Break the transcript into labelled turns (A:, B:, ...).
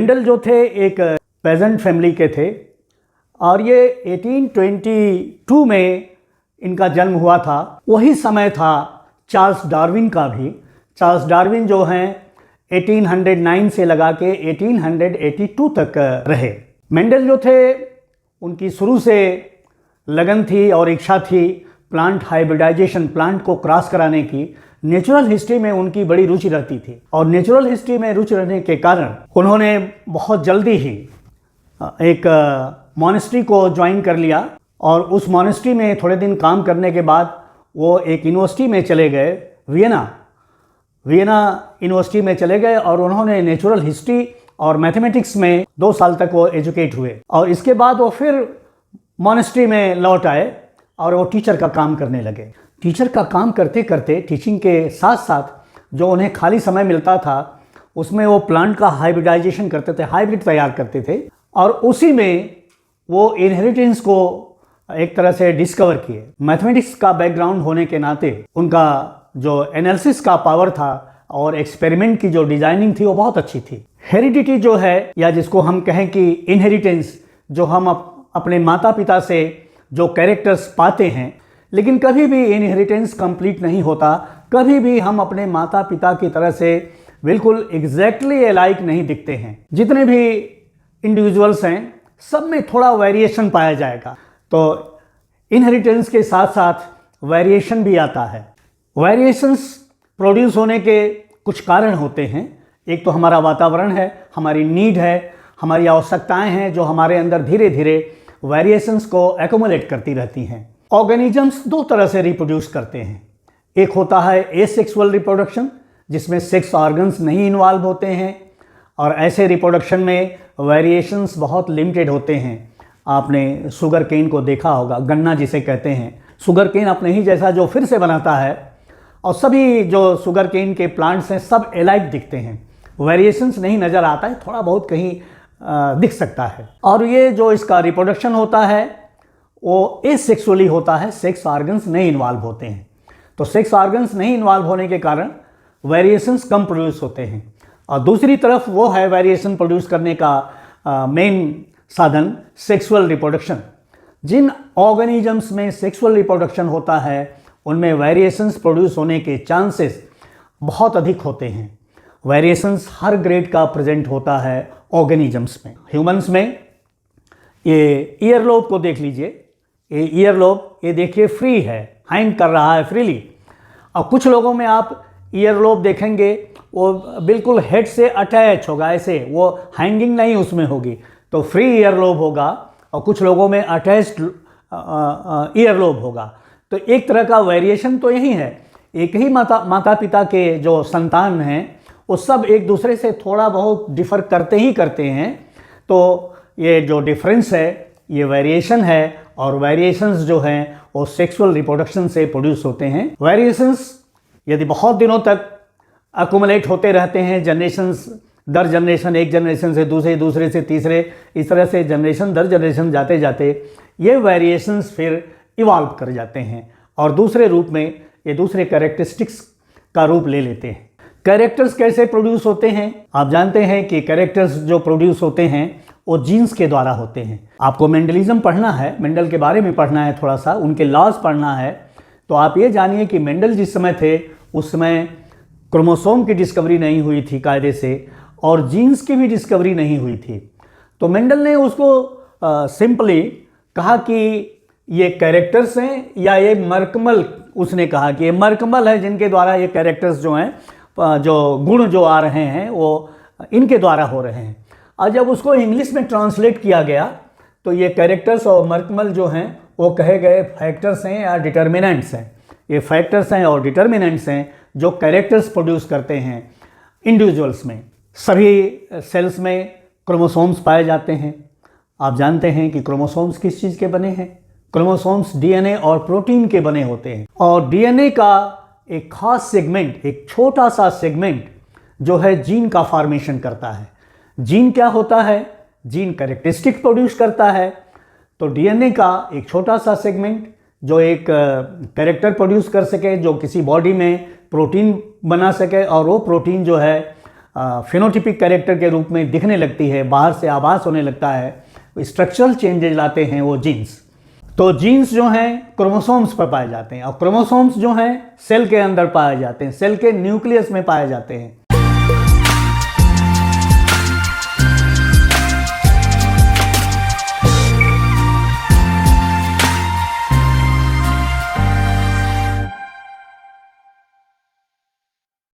A: Mendel जो थे एक पेजेंट फैमिली के थे और ये 1822 में इनका जन्म हुआ था। वही समय था चार्ल्स डार्विन का भी। चार्ल्स डार्विन जो हैं 1809 से लगा के 1882 तक रहे। मेंडल जो थे उनकी शुरू से लगन थी और इच्छा थी प्लांट हाइब्रिडाइजेशन, प्लांट को क्रॉस कराने की। नेचुरल हिस्ट्री में उनकी बड़ी रुचि रहती थी और नेचुरल हिस्ट्री में रुचि रहने के कारण उन्होंने बहुत जल्दी ही एक मॉनेस्ट्री को ज्वाइन कर लिया और उस मॉनेस्ट्री में थोड़े दिन काम करने के बाद वो एक यूनिवर्सिटी में चले गए, वियना यूनिवर्सिटी में चले गए और उन्होंने नेचुरल हिस्ट्री और मैथमेटिक्स में 2 साल तक वो एजुकेट हुए और इसके बाद वो फिर मॉनेस्ट्री में लौट आए और वो टीचर का काम करने लगे। टीचर का काम करते करते टीचिंग के साथ साथ जो उन्हें खाली समय मिलता था उसमें वो प्लांट का हाइब्रिडाइजेशन करते थे, हाइब्रिड तैयार करते थे और उसी में वो इनहेरिटेंस को एक तरह से डिस्कवर किए। मैथमेटिक्स का बैकग्राउंड होने के नाते उनका जो एनालिसिस का पावर था और एक्सपेरिमेंट की जो डिजाइनिंग थी वो बहुत अच्छी थी। हेरिडिटी जो है या जिसको हम कहें कि इनहेरिटेंस, जो हम अपने माता पिता से जो कैरेक्टर्स पाते हैं, लेकिन कभी भी इनहेरिटेंस कंप्लीट नहीं होता। कभी भी हम अपने माता पिता की तरह से बिल्कुल एग्जैक्टली अलाइक नहीं दिखते हैं। जितने भी इंडिविजुअल्स हैं सब में थोड़ा वेरिएशन पाया जाएगा। तो इनहेरिटेंस के साथ साथ वेरिएशन भी आता है। वेरिएशंस प्रोड्यूस होने के कुछ कारण होते हैं। एक तो हमारा वातावरण है, हमारी नीड है, हमारी आवश्यकताएं हैं जो हमारे अंदर धीरे धीरे वेरिएशंस को एक्युमुलेट करती रहती हैं। ऑर्गेनिजम्स 2 तरह से रिप्रोड्यूस करते हैं। एक होता है एसेक्सुअल रिप्रोडक्शन, जिसमें सेक्स ऑर्गन्स नहीं इन्वॉल्व होते हैं और ऐसे रिप्रोडक्शन में वेरिएशंस बहुत लिमिटेड होते हैं। आपने शुगर केन को देखा होगा, गन्ना जिसे कहते हैं। शुगर केन अपने ही जैसा जो फिर से बनाता है और सभी जो शुगर केन के प्लांट्स हैं सब एलाइक दिखते हैं। वेरिएशंस नहीं नज़र आता है, थोड़ा बहुत कहीं दिख सकता है। और ये जो इसका रिप्रोडक्शन होता है वो एसेक्सुअली होता है, सेक्स ऑर्गन्स नहीं इन्वॉल्व होते हैं। तो सेक्स ऑर्गन्स नहीं इन्वॉल्व होने के कारण वेरिएशंस कम प्रोड्यूस होते हैं। और दूसरी तरफ वो है वेरिएशन प्रोड्यूस करने का मेन साधन सेक्सुअल रिप्रोडक्शन। जिन ऑर्गेनिजम्स में सेक्सुअल रिप्रोडक्शन होता है उनमें वेरिएशंस प्रोड्यूस होने के चांसेस बहुत अधिक होते हैं। वेरिएशंस हर ग्रेड का प्रेजेंट होता है ऑर्गेनिजम्स में। ह्यूमंस में ये ईयरलोब को देख लीजिए, ये ईयरलोब ये देखिए फ्री है, हैंग कर रहा है फ्रीली। और कुछ लोगों में आप ईयरलोब देखेंगे वो बिल्कुल हेड से अटैच होगा, ऐसे वो हैंगिंग नहीं उसमें होगी, तो फ्री ईयरलोब होगा। और कुछ लोगों में अटैच्ड ईयरलोब होगा। तो एक तरह का वेरिएशन तो यही है। एक ही माता पिता के जो संतान हैं वो सब एक दूसरे से थोड़ा बहुत डिफ़र करते ही करते हैं। तो ये जो डिफरेंस है ये वेरिएशन है और वेरिएशंस जो हैं वो सेक्सुअल रिप्रोडक्शन से प्रोड्यूस होते हैं। वेरिएशंस यदि बहुत दिनों तक अकुमुलेट होते रहते हैं, जनरेशंस दर जनरेशन, एक जनरेशन से दूसरे, दूसरे से तीसरे, इस तरह से जनरेशन दर जनरेशन जाते जाते ये वेरिएशंस फिर इवॉल्व कर जाते हैं और दूसरे रूप में ये दूसरे कैरेक्टरिस्टिक्स का रूप ले लेते हैं। कैरेक्टर्स कैसे प्रोड्यूस होते हैं? आप जानते हैं कि कैरेक्टर्स जो प्रोड्यूस होते हैं वो जीन्स के द्वारा होते हैं। आपको मेंडलिज्म पढ़ना है, मेंडल के बारे में पढ़ना है, थोड़ा सा उनके लॉज पढ़ना है, तो आप ये जानिए कि मेंडल जिस समय थे उस समय क्रोमोसोम की डिस्कवरी नहीं हुई थी कायदे से और जीन्स की भी डिस्कवरी नहीं हुई थी। तो मेंडल ने उसको सिंपली कहा कि ये कैरेक्टर्स हैं या ये मर्कमल, उसने कहा कि ये मर्कमल है जिनके द्वारा ये कैरेक्टर्स जो हैं, जो गुण जो आ रहे हैं वो इनके द्वारा हो रहे हैं। और जब उसको इंग्लिश में ट्रांसलेट किया गया तो ये कैरेक्टर्स और मर्कमल जो हैं वो कहे गए फैक्टर्स हैं या डिटर्मिनेंट्स हैं। ये फैक्टर्स हैं और डिटर्मिनेंट्स हैं जो कैरेक्टर्स प्रोड्यूस करते हैं इंडिविजुअल्स में। सभी सेल्स में क्रोमोसोम्स पाए जाते हैं। आप जानते हैं कि क्रोमोसोम्स किस चीज़ के बने हैं? क्रोमोसोम्स डीएनए और प्रोटीन के बने होते हैं और डीएनए का एक खास सेगमेंट, एक छोटा सा सेगमेंट जो है जीन का फॉर्मेशन करता है। जीन क्या होता है? जीन कैरेक्टरिस्टिक प्रोड्यूस करता है। तो डीएनए का एक छोटा सा सेगमेंट जो एक कैरेक्टर प्रोड्यूस कर सके, जो किसी बॉडी में प्रोटीन बना सके और वो प्रोटीन जो है फिनोटिपिक कैरेक्टर के रूप में दिखने लगती है, बाहर से आभास होने लगता है, स्ट्रक्चरल चेंजेज लाते हैं वो जीन्स। तो जीन्स जो हैं क्रोमोसोम्स पर पाए जाते हैं और क्रोमोसोम्स जो हैं सेल के अंदर पाए जाते हैं, सेल के न्यूक्लियस में पाए जाते हैं।